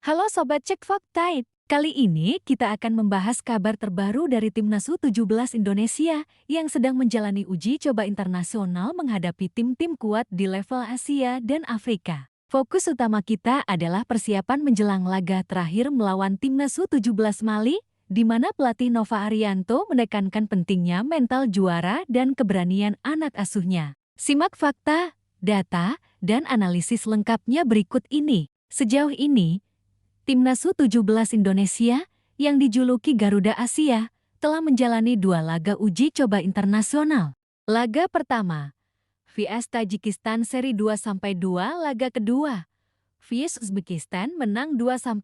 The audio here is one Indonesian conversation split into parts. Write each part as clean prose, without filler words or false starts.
Halo Sobat Cek Fakta. Kali ini kita akan membahas kabar terbaru dari Timnas U17 Indonesia yang sedang menjalani uji coba internasional menghadapi tim-tim kuat di level Asia dan Afrika. Fokus utama kita adalah persiapan menjelang laga terakhir melawan Timnas U17 Mali, di mana pelatih Nova Arianto menekankan pentingnya mental juara dan keberanian anak asuhnya. Simak fakta, data, dan analisis lengkapnya berikut ini. Sejauh ini, Timnas U17 Indonesia yang dijuluki Garuda Asia telah menjalani 2 laga uji coba internasional. Laga pertama, vs Tajikistan seri 2-2, laga kedua, vs Uzbekistan menang 2-0.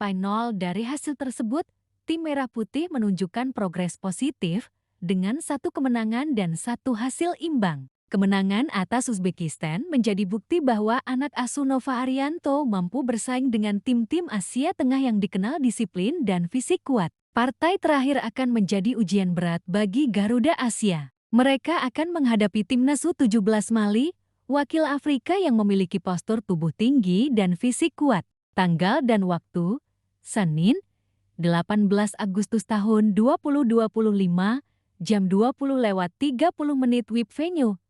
Dari hasil tersebut, tim Merah Putih menunjukkan progres positif dengan 1 kemenangan dan 1 hasil imbang. Kemenangan atas Uzbekistan menjadi bukti bahwa anak asuh Nova Arianto mampu bersaing dengan tim-tim Asia Tengah yang dikenal disiplin dan fisik kuat. Partai terakhir akan menjadi ujian berat bagi Garuda Asia. Mereka akan menghadapi Timnas U17 Mali, wakil Afrika yang memiliki postur tubuh tinggi dan fisik kuat. Tanggal dan waktu, Senin, 18 Agustus tahun 2025, jam 20.30 WIB venue.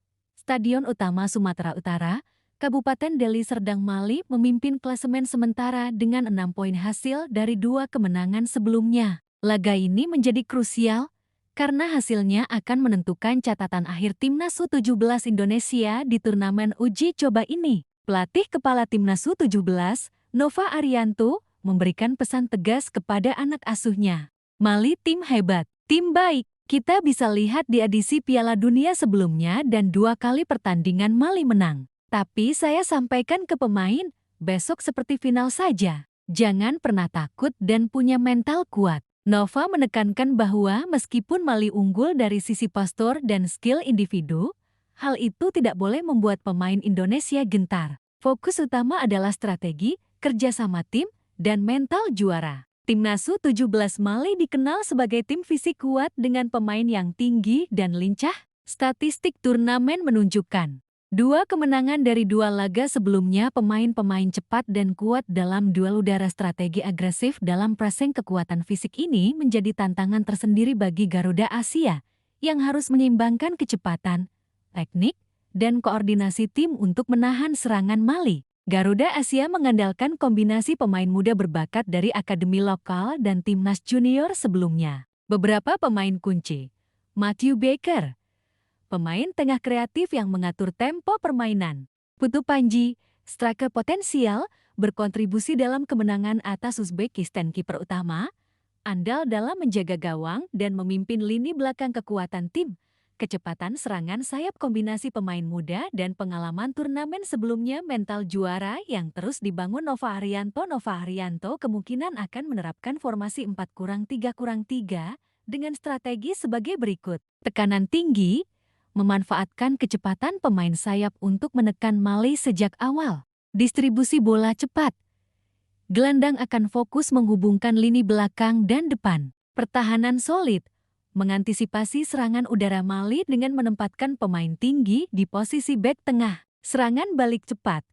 Stadion Utama Sumatera Utara, Kabupaten Deli Serdang Mali memimpin klasemen sementara dengan 6 poin hasil dari 2 kemenangan sebelumnya. Laga ini menjadi krusial karena hasilnya akan menentukan catatan akhir Timnas U17 Indonesia di turnamen uji coba ini. Pelatih kepala Timnas U17, Nova Arianto, memberikan pesan tegas kepada anak asuhnya. Mali tim hebat, tim baik. Kita bisa lihat di edisi Piala Dunia sebelumnya dan 2 kali pertandingan Mali menang. Tapi saya sampaikan ke pemain, besok seperti final saja. Jangan pernah takut dan punya mental kuat. Nova menekankan bahwa meskipun Mali unggul dari sisi postur dan skill individu, hal itu tidak boleh membuat pemain Indonesia gentar. Fokus utama adalah strategi, kerjasama tim, dan mental juara. Timnas U17 Mali dikenal sebagai tim fisik kuat dengan pemain yang tinggi dan lincah. Statistik turnamen menunjukkan 2 kemenangan dari 2 laga sebelumnya. Pemain-pemain cepat dan kuat dalam duel udara. Strategi agresif dalam pressing. Kekuatan fisik ini menjadi tantangan tersendiri bagi Garuda Asia yang harus menyeimbangkan kecepatan, teknik, dan koordinasi tim untuk menahan serangan Mali. Garuda Asia mengandalkan kombinasi pemain muda berbakat dari akademi lokal dan timnas junior sebelumnya. Beberapa pemain kunci, Matthew Baker, pemain tengah kreatif yang mengatur tempo permainan. Putu Panji, striker potensial, berkontribusi dalam kemenangan atas Uzbekistan. Kiper utama, andal dalam menjaga gawang dan memimpin lini belakang. Kekuatan tim, kecepatan serangan sayap, kombinasi pemain muda dan pengalaman turnamen sebelumnya. Mental juara yang terus dibangun Nova Arianto. Nova Arianto kemungkinan akan menerapkan formasi 4-3-3 dengan strategi sebagai berikut. Tekanan tinggi, memanfaatkan kecepatan pemain sayap untuk menekan Mali sejak awal. Distribusi bola cepat. Gelandang akan fokus menghubungkan lini belakang dan depan. Pertahanan solid, mengantisipasi serangan udara Mali dengan menempatkan pemain tinggi di posisi bek tengah. Serangan balik cepat,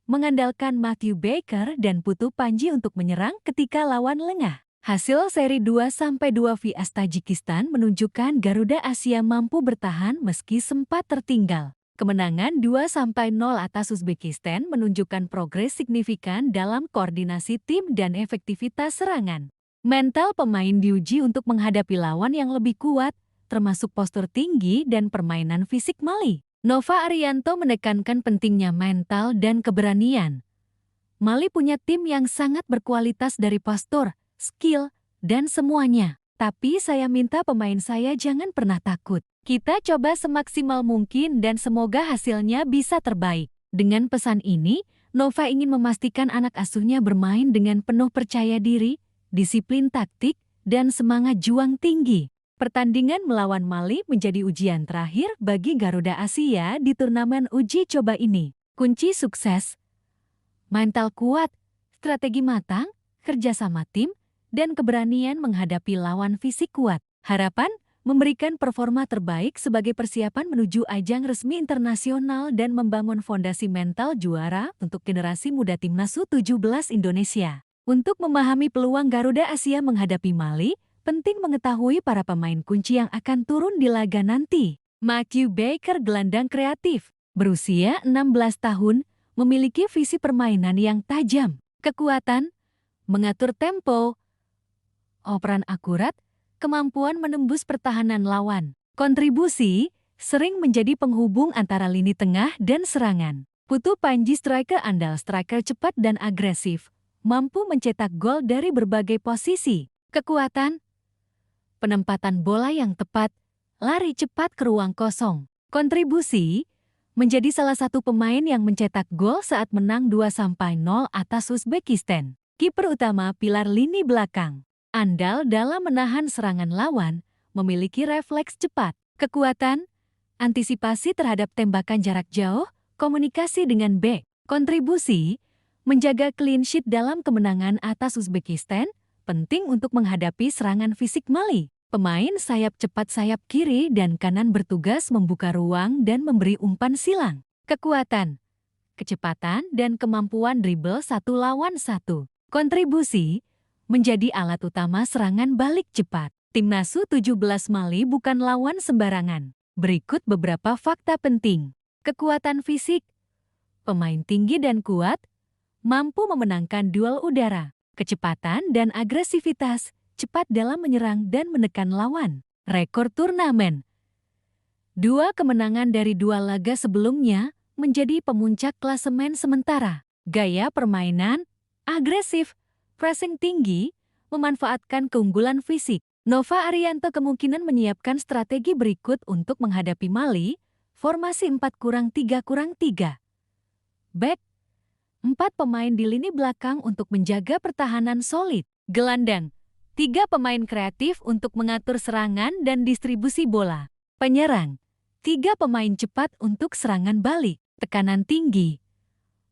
mengandalkan Matthew Baker dan Putu Panji untuk menyerang ketika lawan lengah. Hasil seri 2-2 vs Tajikistan menunjukkan Garuda Asia mampu bertahan meski sempat tertinggal. Kemenangan 2-0 atas Uzbekistan menunjukkan progres signifikan dalam koordinasi tim dan efektivitas serangan. Mental pemain diuji untuk menghadapi lawan yang lebih kuat, termasuk postur tinggi dan permainan fisik Mali. Nova Arianto menekankan pentingnya mental dan keberanian. Mali punya tim yang sangat berkualitas dari postur, skill, dan semuanya. Tapi saya minta pemain saya jangan pernah takut. Kita coba semaksimal mungkin dan semoga hasilnya bisa terbaik. Dengan pesan ini, Nova ingin memastikan anak asuhnya bermain dengan penuh percaya diri, disiplin taktik, dan semangat juang tinggi. Pertandingan melawan Mali menjadi ujian terakhir bagi Garuda Asia di turnamen uji coba ini. Kunci sukses, mental kuat, strategi matang, kerjasama tim, dan keberanian menghadapi lawan fisik kuat. Harapan memberikan performa terbaik sebagai persiapan menuju ajang resmi internasional dan membangun fondasi mental juara untuk generasi muda Timnas U17 Indonesia. Untuk memahami peluang Garuda Asia menghadapi Mali, penting mengetahui para pemain kunci yang akan turun di laga nanti. Matthew Baker gelandang kreatif, berusia 16 tahun, memiliki visi permainan yang tajam, kekuatan, mengatur tempo, operan akurat, kemampuan menembus pertahanan lawan. Kontribusi sering menjadi penghubung antara lini tengah dan serangan. Putu Panji striker andal, striker cepat dan agresif, mampu mencetak gol dari berbagai posisi. Kekuatan, penempatan bola yang tepat, lari cepat ke ruang kosong. Kontribusi menjadi salah satu pemain yang mencetak gol saat menang 2-0 atas Uzbekistan. Kiper utama, pilar lini belakang, andal dalam menahan serangan lawan, memiliki refleks cepat, kekuatan, antisipasi terhadap tembakan jarak jauh, komunikasi dengan bek. Kontribusi menjaga clean sheet dalam kemenangan atas Uzbekistan, penting untuk menghadapi serangan fisik Mali. Pemain sayap cepat, sayap kiri dan kanan bertugas membuka ruang dan memberi umpan silang. Kekuatan, kecepatan dan kemampuan dribble 1 lawan 1. Kontribusi menjadi alat utama serangan balik cepat. Timnas U17 Mali bukan lawan sembarangan. Berikut beberapa fakta penting. Kekuatan fisik, pemain tinggi dan kuat, mampu memenangkan duel udara. Kecepatan dan agresivitas, cepat dalam menyerang dan menekan lawan. Rekor turnamen, 2 kemenangan dari 2 laga sebelumnya, menjadi pemuncak klasemen sementara. Gaya permainan, agresif, pressing tinggi, memanfaatkan keunggulan fisik. Nova Arianto kemungkinan menyiapkan strategi berikut untuk menghadapi Mali, formasi 4-3-3. Back, 4 pemain di lini belakang untuk menjaga pertahanan solid. Gelandang, 3 pemain kreatif untuk mengatur serangan dan distribusi bola. Penyerang, 3 pemain cepat untuk serangan balik. Tekanan tinggi,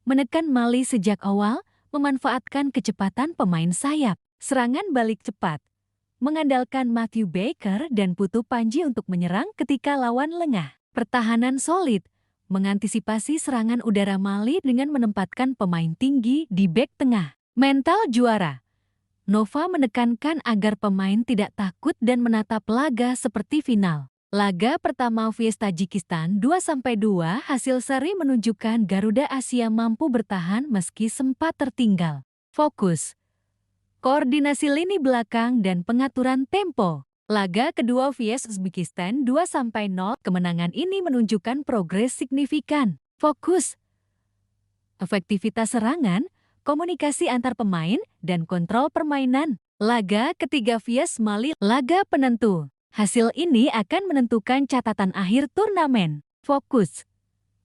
menekan Mali sejak awal, memanfaatkan kecepatan pemain sayap. Serangan balik cepat, mengandalkan Matthew Baker dan Putu Panji untuk menyerang ketika lawan lengah. Pertahanan solid, mengantisipasi serangan udara Mali dengan menempatkan pemain tinggi di bek tengah. Mental juara, Nova menekankan agar pemain tidak takut dan menatap laga seperti final. Laga pertama vs Tajikistan 2-2 hasil seri menunjukkan Garuda Asia mampu bertahan meski sempat tertinggal. Fokus, koordinasi lini belakang dan pengaturan tempo. Laga kedua vs Uzbekistan 2-0, kemenangan ini menunjukkan progres signifikan. Fokus, efektivitas serangan, komunikasi antar pemain, dan kontrol permainan. Laga ketiga vs Mali, laga penentu. Hasil ini akan menentukan catatan akhir turnamen. Fokus,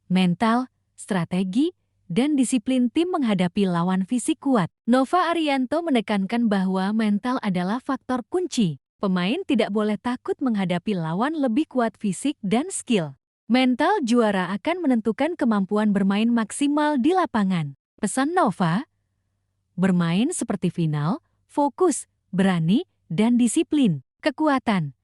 mental, strategi, dan disiplin tim menghadapi lawan fisik kuat. Nova Arianto menekankan bahwa mental adalah faktor kunci. Pemain tidak boleh takut menghadapi lawan lebih kuat fisik dan skill. Mental juara akan menentukan kemampuan bermain maksimal di lapangan. Pesan Nova, bermain seperti final, fokus, berani, dan disiplin. Kekuatan,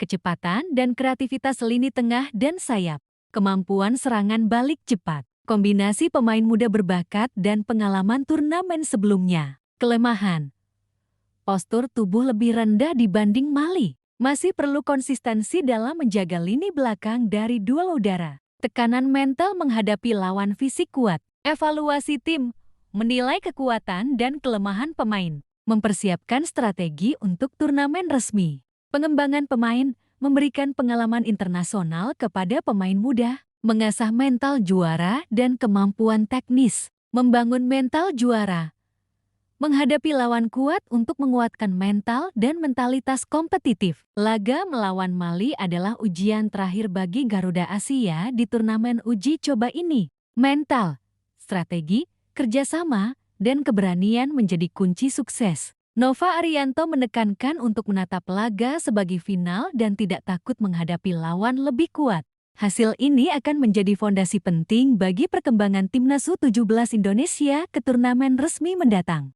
kecepatan dan kreativitas lini tengah dan sayap. Kemampuan serangan balik cepat. Kombinasi pemain muda berbakat dan pengalaman turnamen sebelumnya. Kelemahan, postur tubuh lebih rendah dibanding Mali. Masih perlu konsistensi dalam menjaga lini belakang dari duel udara. Tekanan mental menghadapi lawan fisik kuat. Evaluasi tim, menilai kekuatan dan kelemahan pemain. Mempersiapkan strategi untuk turnamen resmi. Pengembangan pemain, memberikan pengalaman internasional kepada pemain muda. Mengasah mental juara dan kemampuan teknis. Membangun mental juara, menghadapi lawan kuat untuk menguatkan mental dan mentalitas kompetitif. Laga melawan Mali adalah ujian terakhir bagi Garuda Asia di turnamen uji coba ini. Mental, strategi, kerjasama, dan keberanian menjadi kunci sukses. Nova Arianto menekankan untuk menatap laga sebagai final dan tidak takut menghadapi lawan lebih kuat. Hasil ini akan menjadi fondasi penting bagi perkembangan Timnas U17 Indonesia ke turnamen resmi mendatang.